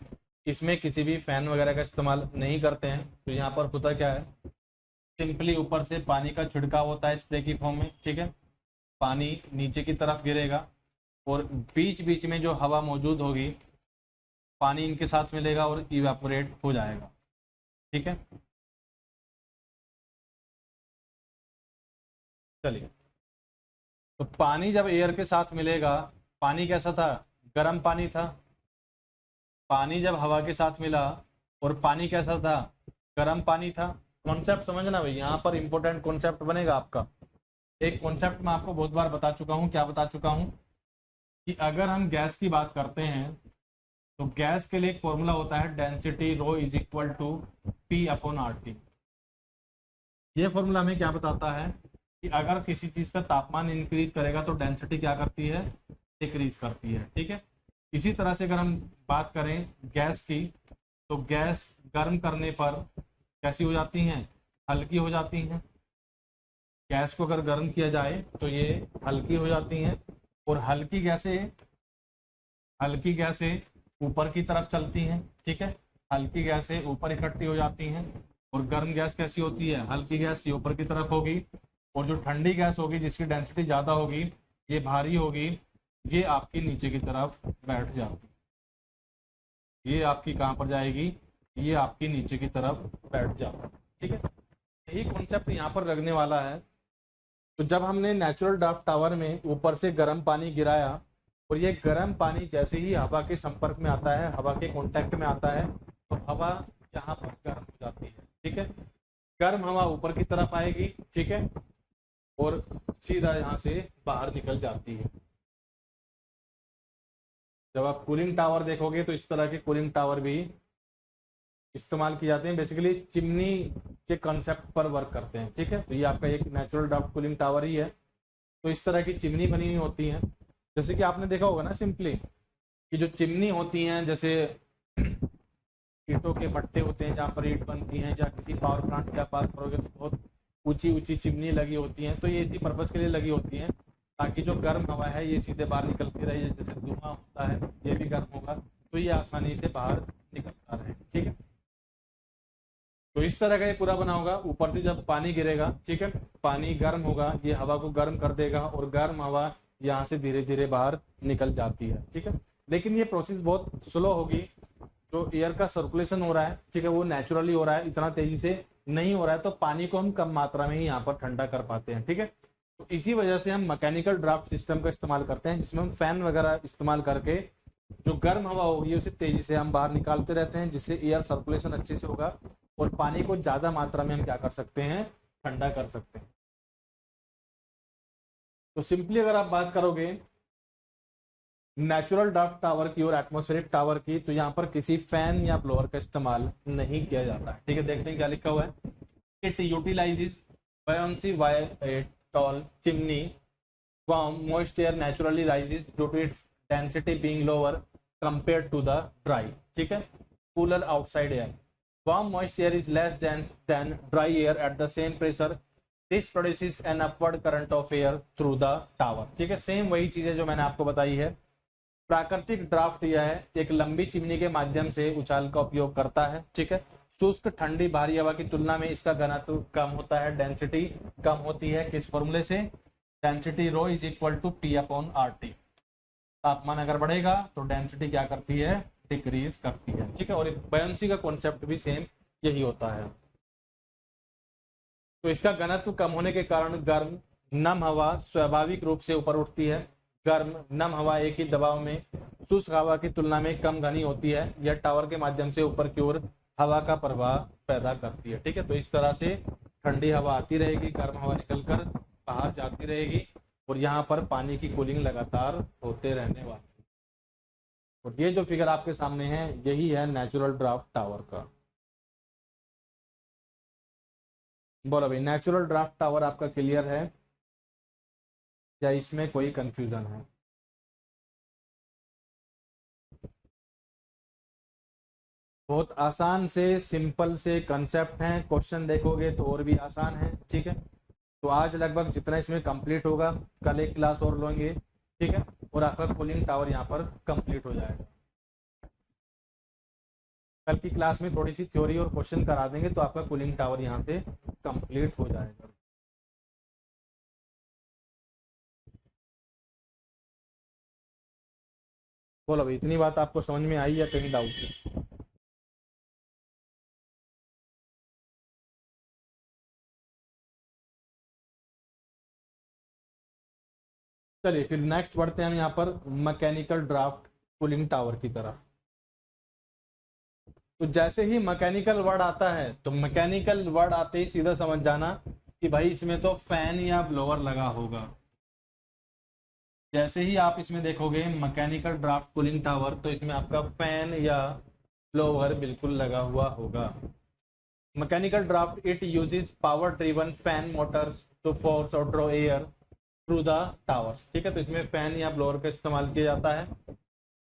इसमें किसी भी फैन वगैरह का इस्तेमाल नहीं करते हैं। तो यहाँ पर होता क्या है, सिंपली ऊपर से पानी का छिड़काव होता है स्प्रे की फॉर्म में। ठीक है, पानी नीचे की तरफ गिरेगा और बीच बीच में जो हवा मौजूद होगी, पानी इनके साथ मिलेगा और इवेपोरेट हो जाएगा। ठीक है, चलिए, तो पानी जब एयर के साथ मिलेगा, पानी कैसा था, गर्म पानी था। पानी जब हवा के साथ मिला और पानी कैसा था, गर्म पानी था। कॉन्सेप्ट समझना भाई, यहाँ पर इंपॉर्टेंट कॉन्सेप्ट बनेगा आपका। एक कॉन्सेप्ट मैं आपको बहुत बार बता चुका हूँ, क्या बता चुका हूँ, कि अगर हम गैस की बात करते हैं तो गैस के लिए एक फॉर्मूला होता है density rho is equal to P upon R T. ये फॉर्मूला हमें क्या बताता है कि अगर किसी चीज का तापमान इंक्रीज करेगा तो डेंसिटी क्या करती है, डिक्रीज करती है। ठीक है, इसी तरह से अगर हम बात करें गैस की, तो गैस गर्म करने पर कैसी हो जाती हैं, हल्की हो जाती हैं। गैस को अगर गर्म किया जाए तो ये हल्की हो जाती हैं, और हल्की गैसें ऊपर की तरफ चलती हैं। ठीक है, हल्की गैसें ऊपर इकट्ठी हो जाती हैं, और गर्म गैस कैसी होती है, हल्की गैस ये ऊपर की तरफ होगी, और जो ठंडी गैस होगी जिसकी डेंसिटी ज़्यादा होगी, ये भारी होगी, ये आपकी नीचे की तरफ बैठ जाती है। ये आपकी कहाँ पर जाएगी, ये आपकी नीचे की तरफ बैठ जाती है। ठीक है, यही कॉन्सेप्ट यहाँ पर लगने वाला है। तो जब हमने नेचुरल ड्राफ्ट टावर में ऊपर से गर्म पानी गिराया, और ये गर्म पानी जैसे ही हवा के संपर्क में आता है, हवा के कांटेक्ट में आता है, तो हवा यहाँ पर गर्म हो जाती है। ठीक है, गर्म हवा ऊपर की तरफ आएगी, ठीक है, और सीधा यहाँ से बाहर निकल जाती है। जब आप कूलिंग टावर देखोगे तो इस तरह के कूलिंग टावर भी इस्तेमाल किए जाते हैं, बेसिकली चिमनी के कॉन्सेप्ट पर वर्क करते हैं। ठीक है, तो ये आपका एक नेचुरल ड्राफ्ट कूलिंग टावर ही है। तो इस तरह की चिमनी बनी हुई होती हैं, जैसे कि आपने देखा होगा ना सिंपली, कि जो चिमनी होती हैं, जैसे ईंटों के भट्टे होते हैं जहाँ पर ईंट बनती हैं, या किसी पावर प्लांट की आप बात करोगे तो बहुत ऊंची ऊंची चिमनी लगी होती हैं। तो ये इसी पर्पज़ के लिए लगी होती हैं ताकि जो गर्म हवा है ये सीधे बाहर निकलती रहे। जैसे धुआं होता है ये भी गर्म होगा तो ये आसानी से बाहर निकलता रहे। ठीक है, तो इस तरह का ये पूरा बना होगा। ऊपर से जब पानी गिरेगा, ठीक है, पानी गर्म होगा, ये हवा को गर्म कर देगा, और गर्म हवा यहाँ से धीरे धीरे बाहर निकल जाती है। ठीक है, लेकिन ये प्रोसेस बहुत स्लो होगी। जो एयर का सर्कुलेशन हो रहा है, ठीक है, वो नेचुरली हो रहा है, इतना तेजी से नहीं हो रहा है, तो पानी को हम कम मात्रा में ही यहाँ पर ठंडा कर पाते हैं। ठीक है, तो इसी वजह से हम मैकेनिकल ड्राफ्ट सिस्टम का इस्तेमाल करते हैं, जिसमें हम फैन वगैरह इस्तेमाल करके जो गर्म हवा होगी उसे तेजी से हम बाहर निकालते रहते हैं, जिससे एयर सर्कुलेशन अच्छे से होगा, और पानी को ज्यादा मात्रा में हम क्या कर सकते हैं, ठंडा कर सकते हैं। तो सिंपली अगर आप बात करोगे नेचुरल ड्राफ्ट टावर की और एटमॉस्फेरिक टावर की, तो यहाँ पर किसी फैन या ब्लोअर का इस्तेमाल नहीं किया जाता है। ठीक है, देखते हैं क्या लिखा हुआ है। It utilises buoyancy while a tall chimney from moist air naturally rises due to its density being lower compared to the dry, ठीक है, cooler outside air. Warm moist air is less dense than dry air at the same pressure. This produces an upward current of air through the tower. ठीक है, same वही चीजें जो मैंने आपको बताई है। प्राकृतिक ड्राफ्ट यह है, एक लंबी चिमनी के माध्यम से उछाल का उपयोग करता है। ठीक है, शुष्क ठंडी भारी हवा की तुलना में इसका घनत्व कम होता है, डेंसिटी कम होती है। किस फॉर्मूले से, density rho is equal to P upon R T. तापमान अगर बढ़ेगा तो डेंसिटी क्या करती है, डिक्रीज करती है। ठीक है, और बयान्सी का कॉन्सेप्ट भी सेम यही होता है। तो इसका घनत्व कम होने के कारण गर्म नम हवा स्वाभाविक रूप से ऊपर उठती है। गर्म नम हवा एक ही दबाव में शुष्क हवा की तुलना में कम घनी होती है। यह टावर के माध्यम से ऊपर की ओर हवा का प्रवाह पैदा करती है। ठीक है, तो इस तरह से ठंडी हवा आती रहेगी, गर्म हवा निकलकर बाहर जाती रहेगी, और यहाँ पर पानी की कूलिंग लगातार होते रहने वाली। और ये जो फिगर आपके सामने है यही है नेचुरल ड्राफ्ट टावर का। बोलो भाई, नेचुरल ड्राफ्ट टावर आपका क्लियर है या इसमें कोई कंफ्यूजन है? बहुत आसान से सिंपल से कंसेप्ट हैं, क्वेश्चन देखोगे तो और भी आसान है। ठीक है, तो आज लगभग जितना इसमें कंप्लीट होगा, कल एक क्लास और लेंगे। ठीक है, और आपका कूलिंग टावर यहाँ पर कंप्लीट हो जाएगा। कल की क्लास में थोड़ी सी थ्योरी और क्वेश्चन करा देंगे तो आपका कूलिंग टावर यहाँ से कंप्लीट हो जाएगा। बोलो भाई, इतनी बात आपको समझ में आई या कहीं डाउट? चलिए फिर नेक्स्ट बढ़ते हैं हम यहाँ पर मैकेनिकल ड्राफ्ट कूलिंग टावर की तरफ। तो जैसे ही मैकेनिकल वर्ड आता है, तो मैकेनिकल वर्ड आते ही सीधा समझ जाना कि भाई इसमें तो फैन या ब्लोअर लगा होगा। जैसे ही आप इसमें देखोगे मैकेनिकल ड्राफ्ट कूलिंग टावर, तो इसमें आपका फैन या ब्लोअर बिल्कुल लगा हुआ होगा। Mechanical draft it uses power driven fan motors to force और draw air through the towers. ठीक है, तो इसमें फैन या ब्लोअर का इस्तेमाल किया जाता है।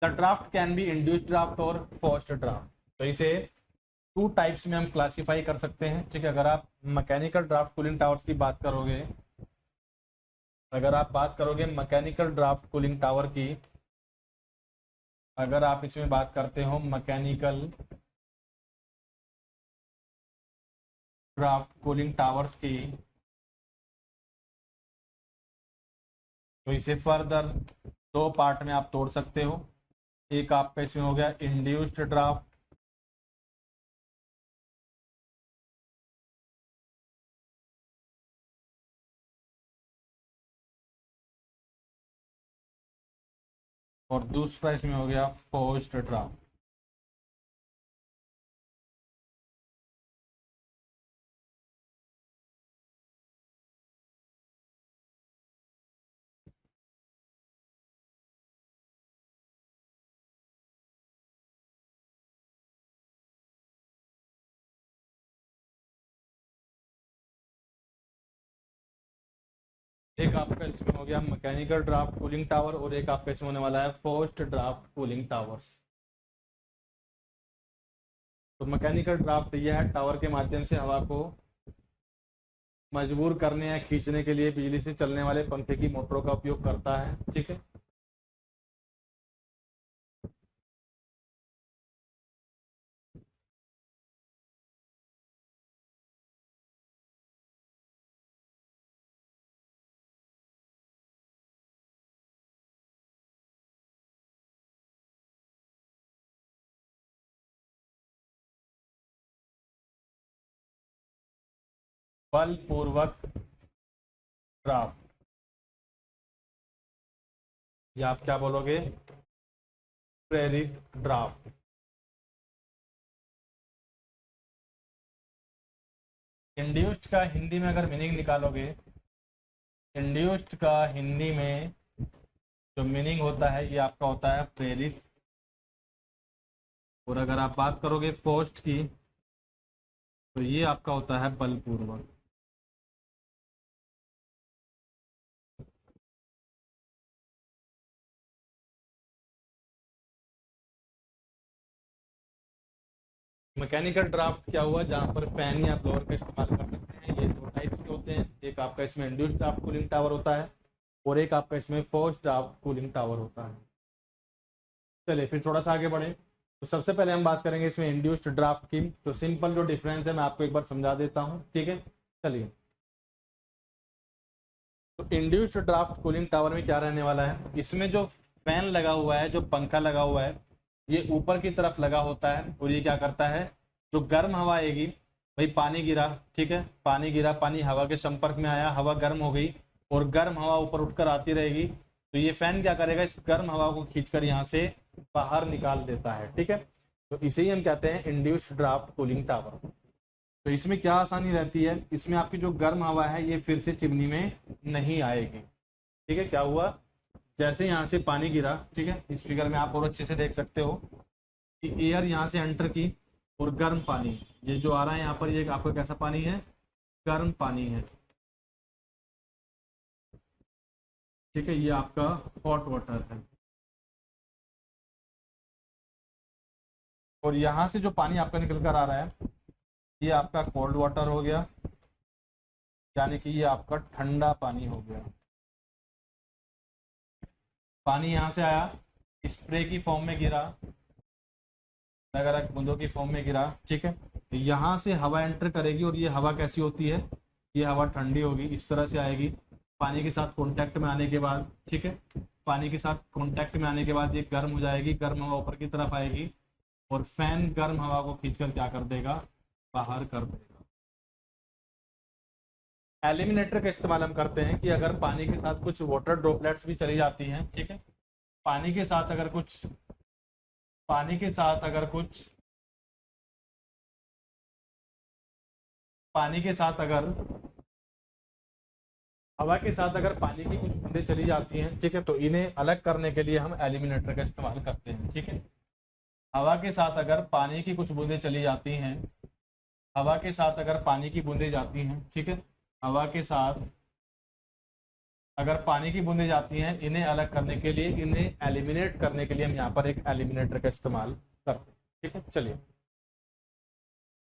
The draft can be induced draft और फोर्स्ड ड्राफ्ट। तो इसे टू टाइप्स में हम क्लासीफाई कर सकते हैं। ठीक है, अगर आप मैकेनिकल ड्राफ्ट कूलिंग टावर्स की बात करोगे, अगर आप बात करोगे मैकेनिकल ड्राफ्ट कूलिंग टावर की, अगर आप इसमें बात करते हो मैकेनिकल ड्राफ्ट कूलिंग टावर्स की, तो इसे फर्दर दो पार्ट में आप तोड़ सकते हो। एक आपका इसमें हो गया इंड्यूस्ड ड्राफ्ट, और दूसरा इसमें हो गया फोर्स्ड ड्राफ्ट। एक आपका इसमें हो गया मैकेनिकल ड्राफ्ट कूलिंग टावर, और एक आपका इसमें होने वाला है फोर्स्ड ड्राफ्ट कूलिंग टावर्स। तो मैकेनिकल ड्राफ्ट यह है टावर के माध्यम से हवा को मजबूर करने या खींचने के लिए बिजली से चलने वाले पंखे की मोटरों का उपयोग करता है। ठीक है, बलपूर्वक ड्राफ्ट, या आप क्या बोलोगे, प्रेरित ड्राफ्ट। इंड्यूस्ड का हिंदी में अगर मीनिंग निकालोगे, इंड्यूस्ड का हिंदी में जो मीनिंग होता है ये आपका होता है प्रेरित। और अगर आप बात करोगे फोर्स्ड की, तो ये आपका होता है बलपूर्वक। मैकेनिकल ड्राफ्ट क्या हुआ, जहां पर फैन या ब्लोअर का इस्तेमाल कर सकते हैं। ये दो टाइप्स के होते हैं, एक आपका इसमें इंड्यूस्ड ड्राफ्ट कूलिंग टावर होता है, और एक आपका इसमें फोर्स्ड ड्राफ्ट कूलिंग टावर होता है। चलिए फिर थोड़ा सा आगे बढ़े। तो सबसे पहले हम बात करेंगे इसमें इंड्यूस्ड ड्राफ्ट की। तो सिंपल जो डिफरेंस है मैं आपको एक बार समझा देता हूँ। ठीक है, चलिए। तो इंड्यूस्ड ड्राफ्ट कूलिंग टावर में क्या रहने वाला है, इसमें जो फैन लगा हुआ है, जो पंखा लगा हुआ है, ये ऊपर की तरफ लगा होता है, और ये क्या करता है, जो गर्म हवा आएगी, भाई पानी गिरा, ठीक है, पानी गिरा, पानी हवा के संपर्क में आया, हवा गर्म हो गई, और गर्म हवा ऊपर उठकर आती रहेगी, तो ये फैन क्या करेगा, इस गर्म हवा को खींचकर यहाँ से बाहर निकाल देता है। ठीक है, तो इसे ही हम कहते हैं इंड्यूस्ड ड्राफ्ट कूलिंग टावर। तो इसमें क्या आसानी रहती है, इसमें आपकी जो गर्म हवा है ये फिर से चिमनी में नहीं आएगी। ठीक है, क्या हुआ, जैसे यहाँ से पानी गिरा, ठीक है, इस फिगर में आप और अच्छे से देख सकते हो कि एयर यहाँ से एंटर की, और गर्म पानी ये जो आ रहा है यहाँ पर, ये आपका कैसा पानी है, गर्म पानी है। ठीक है, ये आपका हॉट वाटर है, और यहाँ से जो पानी आपका निकल कर आ रहा है ये आपका कोल्ड वाटर हो गया, यानी कि ये आपका ठंडा पानी हो गया। पानी यहाँ से आया, स्प्रे की फॉर्म में गिरा, अगर बूंदों की फॉर्म में गिरा, ठीक है, तो यहाँ से हवा एंटर करेगी, और ये हवा कैसी होती है, ये हवा ठंडी होगी, इस तरह से आएगी पानी के साथ कांटेक्ट में आने के बाद। ठीक है, पानी के साथ कांटेक्ट में आने के बाद ये गर्म हो जाएगी, गर्म हवा ऊपर की तरफ आएगी, और फैन गर्म हवा को खींचकर क्या कर देगा, बाहर कर देगा। एलिमिनेटर का इस्तेमाल हम करते हैं कि अगर पानी के साथ कुछ वाटर ड्रॉपलेट्स भी चली जाती हैं, ठीक है, पानी के साथ अगर कुछ पानी के साथ अगर कुछ पानी के साथ अगर हवा के साथ अगर पानी की कुछ बूंदें चली जाती हैं, ठीक है, तो इन्हें अलग करने के लिए हम एलिमिनेटर का इस्तेमाल करते हैं। ठीक है, हवा के साथ अगर पानी की कुछ बूंदें चली जाती हैं, हवा के साथ अगर पानी की बूंदें जाती हैं, ठीक है, हवा के साथ अगर पानी की बूंदें जाती हैं, इन्हें अलग करने के लिए, इन्हें एलिमिनेट करने के लिए हम यहाँ पर एक एलिमिनेटर का इस्तेमाल करते हैं। ठीक है, चलिए,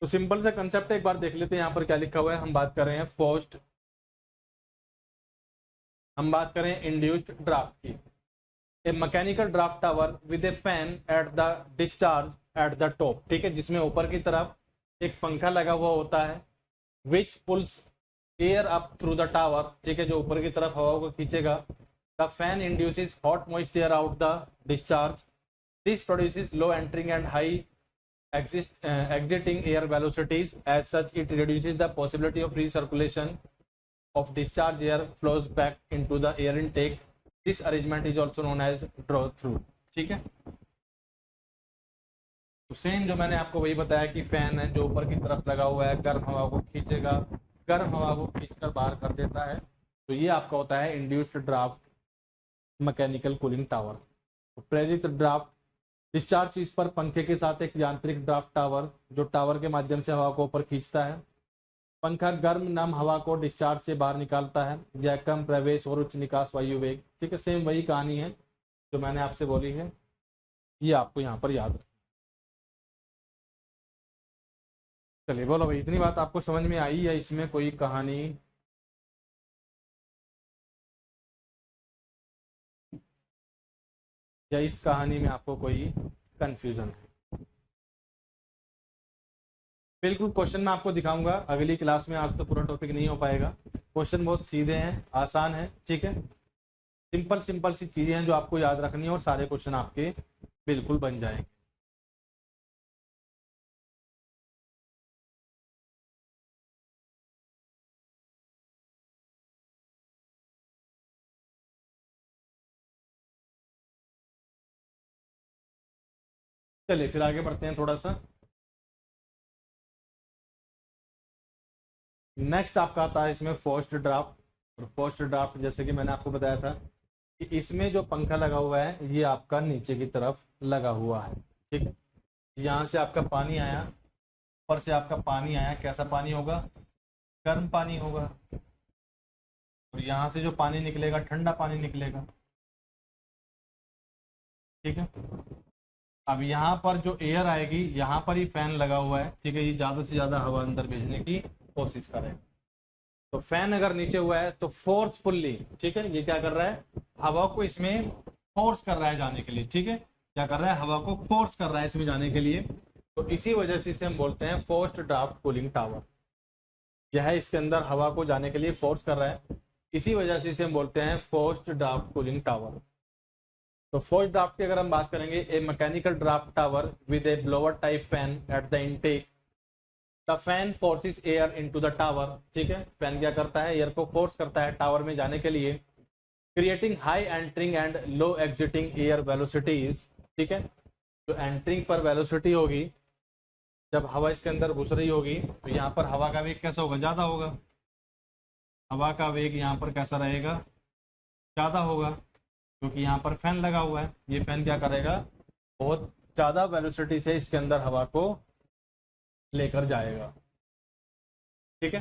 तो सिंपल सा कंसेप्ट एक बार देख लेते हैं। यहाँ पर क्या लिखा हुआ है, हम बात कर रहे हैं फोर्स्ड, हम बात करें इंड्यूस्ड ड्राफ्ट की। A mechanical draft tower with a fan at the discharge at the top, ठीक है, जिसमें ऊपर की तरफ एक पंखा लगा हुआ होता है, which pulls air up through the tower, ठीक है, जो ऊपर की तरफ हवा को खींचेगा। The fan induces hot moist air out the discharge, this produces low entering and high exiting air velocities. As such, it reduces the possibility of recirculation of discharge air flows back into the air intake. This arrangement is also known as draw through. ठीक है, तो same जो मैंने आपको वही बताया कि fan है जो ऊपर की तरफ लगा हुआ है, गर्म हवा को खींचेगा, गर्म हवा को खींचकर बाहर कर देता है, तो ये आपका होता है induced draft mechanical cooling tower. प्रेरित ड्राफ्ट डिस्चार्ज चीज पर पंखे के साथ एक यांत्रिक ड्राफ्ट टावर, जो टावर के माध्यम से हवा को ऊपर खींचता है। पंखा गर्म नम हवा को डिस्चार्ज से बाहर निकालता है। यह कम प्रवेश और उच्च निकास वायु वेग, ठीक है, सेम वही कहानी है जो मैंने आपसे बोली है, ये आपको यहाँ पर याद रखना। चलिए बोलो भाई, इतनी बात आपको समझ में आई या इसमें कोई कहानी? या इस कहानी में आपको कोई कंफ्यूजन है? बिल्कुल, क्वेश्चन मैं आपको दिखाऊंगा अगली क्लास में, आज तो पूरा टॉपिक नहीं हो पाएगा। क्वेश्चन बहुत सीधे हैं, आसान है, ठीक है, सिंपल सिंपल सी चीजें हैं जो आपको याद रखनी है और सारे क्वेश्चन आपके बिल्कुल बन जाएंगे। चलिए फिर आगे बढ़ते हैं थोड़ा सा। नेक्स्ट आपका आता है इसमें फोर्स्ड ड्राफ्ट। और फोर्स्ड ड्राफ्ट जैसे कि मैंने आपको बताया था कि इसमें जो पंखा लगा हुआ है ये आपका नीचे की तरफ लगा हुआ है, ठीक है, यहाँ से आपका पानी आया, ऊपर से आपका पानी आया, कैसा पानी होगा? गर्म पानी होगा। और यहाँ से जो पानी निकलेगा ठंडा पानी निकलेगा, ठीक है। अब यहाँ पर जो एयर आएगी, यहाँ पर ही फैन लगा हुआ है, ठीक है, ये ज़्यादा से ज़्यादा हवा अंदर भेजने की कोशिश करेगा। तो फैन अगर नीचे हुआ है तो फोर्सफुल्ली, ठीक है, ये क्या कर रहा है? हवा को इसमें फोर्स कर रहा है जाने के लिए, ठीक है, क्या कर रहा है? हवा को फोर्स कर रहा है इसमें जाने के लिए। तो इसी वजह से इसे हम बोलते हैं फोर्स्ड ड्राफ्ट कूलिंग टावर। यह इसके अंदर हवा को जाने के लिए फोर्स कर रहा है, इसी वजह से इसे हम बोलते हैं फोर्स्ड ड्राफ्ट कूलिंग टावर। तो फोर्स्ड ड्राफ्ट की अगर हम बात करेंगे, a mechanical draft tower with a blower type fan at the intake, the fan forces air into the tower, ठीक है, फैन क्या करता है? एयर को फोर्स करता है टावर में जाने के लिए, creating high entering and low exiting air velocities, ठीक है, जो एंटरिंग पर वेलोसिटी होगी, जब हवा इसके अंदर घुस रही होगी तो यहाँ पर हवा का वेग कैसा होगा? ज़्यादा होगा। हवा का वेग यहाँ पर कैसा रहेगा? ज़्यादा होगा, क्योंकि यहाँ पर फैन लगा हुआ है। ये फैन क्या करेगा? बहुत ज़्यादा वेलोसिटी से इसके अंदर हवा को लेकर जाएगा, ठीक है,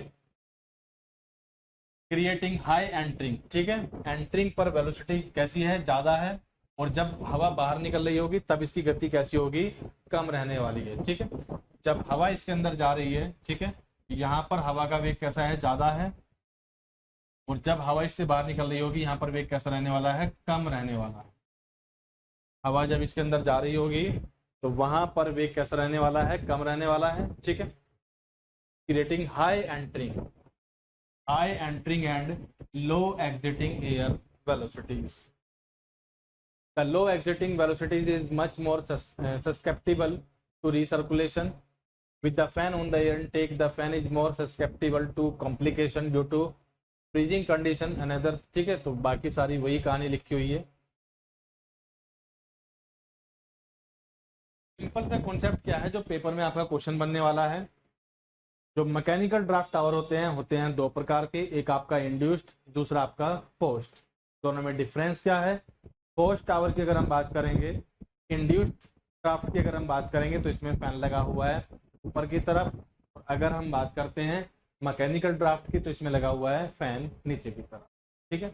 क्रिएटिंग हाई एंटरिंग, ठीक है, एंटरिंग पर वेलोसिटी कैसी है? ज़्यादा है, और जब हवा बाहर निकल रही होगी तब इसकी गति कैसी होगी? कम रहने वाली है, ठीक है। जब हवा इसके अंदर जा रही है, ठीक है, यहाँ पर हवा का वेग कैसा है? ज़्यादा है, और जब हवा इससे बाहर निकल रही होगी यहाँ पर वेग कैसा रहने वाला है? कम रहने वाला है। हवा जब इसके अंदर जा रही होगी तो वहां पर वेग कैसा रहने वाला है? कम रहने वाला है, ठीक है, creating high entering and low exiting air velocities. The low exiting velocities is much more susceptible to recirculation. With the fan on the air intake, the fan is more susceptible to complication due to freezing condition and other, ठीक है। तो बाकी सारी वही कहानी लिखी हुई है। सिंपल सा कॉन्सेप्ट क्या है जो पेपर में आपका क्वेश्चन बनने वाला है? जो मैकेनिकल ड्राफ्ट टावर होते हैं दो प्रकार के, एक आपका इंड्यूस्ड, दूसरा आपका फोर्स्ड। दोनों में डिफरेंस क्या है? फोर्स्ड टावर की अगर हम बात करेंगे, इंड्यूस्ड ड्राफ्ट की अगर हम बात करेंगे तो इसमें फैन लगा हुआ है ऊपर की तरफ। अगर हम बात करते हैं मैकेनिकल ड्राफ्ट की तो इसमें लगा हुआ है फैन नीचे की तरफ। ठीक है,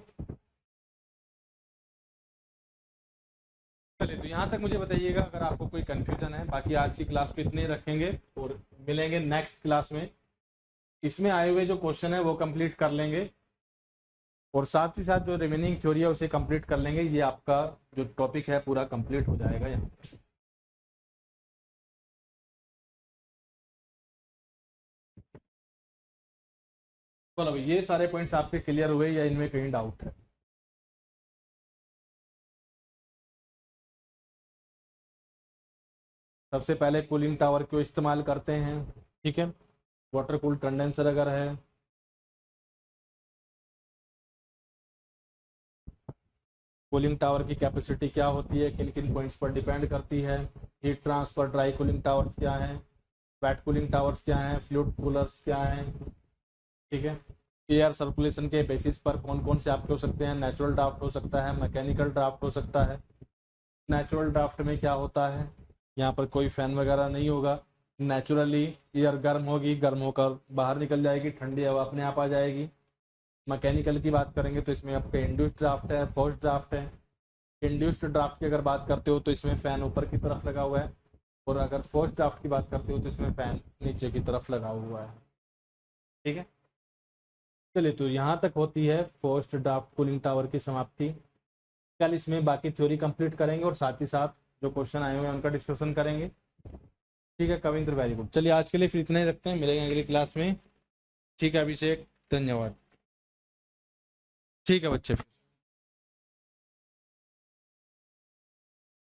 चलिए तो यहाँ तक मुझे बताइएगा अगर आपको कोई कंफ्यूजन है। बाकी आज की क्लास को इतने ही रखेंगे और मिलेंगे नेक्स्ट क्लास में। इसमें आए हुए जो क्वेश्चन है वो कंप्लीट कर लेंगे और साथ ही साथ जो रिमेनिंग थ्योरी है उसे कंप्लीट कर लेंगे। ये आपका जो टॉपिक है पूरा कंप्लीट हो जाएगा यहाँ पर। चलो ये सारे पॉइंट्स आपके क्लियर हुए या इनमें कहीं डाउट है? सबसे पहले कूलिंग टावर क्यों इस्तेमाल करते हैं? ठीक है, वाटर कूल कंडेंसर अगर है, कूलिंग टावर की कैपेसिटी क्या होती है, किन किन पॉइंट्स पर डिपेंड करती है, heat transfer dry cooling towers क्या है, वेट कूलिंग टावर्स क्या है, फ्लूइड कूलर्स क्या है। ठीक है, एयर सर्कुलेशन के बेसिस पर कौन कौन से आपके हो सकते हैं, नेचुरल ड्राफ्ट हो सकता है, मैकेनिकल ड्राफ्ट हो सकता है। नेचुरल ड्राफ्ट में क्या होता है, यहाँ पर कोई फैन वगैरह नहीं होगा, नेचुरली एयर गर्म होगी, गर्म होकर बाहर निकल जाएगी, ठंडी हवा अपने आप आ जाएगी। मैकेनिकल की बात करेंगे तो इसमें आपका इंड्यूस्ड ड्राफ्ट है, फोर्स्ड ड्राफ्ट है। इंड्यूस्ड ड्राफ्ट की अगर बात करते हो तो इसमें फैन ऊपर की तरफ लगा हुआ है और अगर फोर्स्ड ड्राफ्ट की बात करते हो तो इसमें फैन नीचे की तरफ लगा हुआ है। ठीक है, चलिए तो यहाँ तक होती है फोर्स्ड ड्राफ्ट कूलिंग टावर की समाप्ति। कल इसमें बाकी थ्योरी कंप्लीट करेंगे और साथ ही साथ जो क्वेश्चन आए हुए हैं उनका डिस्कशन करेंगे। ठीक है कविंद्र, वेरी गुड। चलिए आज के लिए फिर इतना ही रखते हैं, मिलेंगे अगली क्लास में। ठीक है अभिषेक, धन्यवाद। ठीक है बच्चे।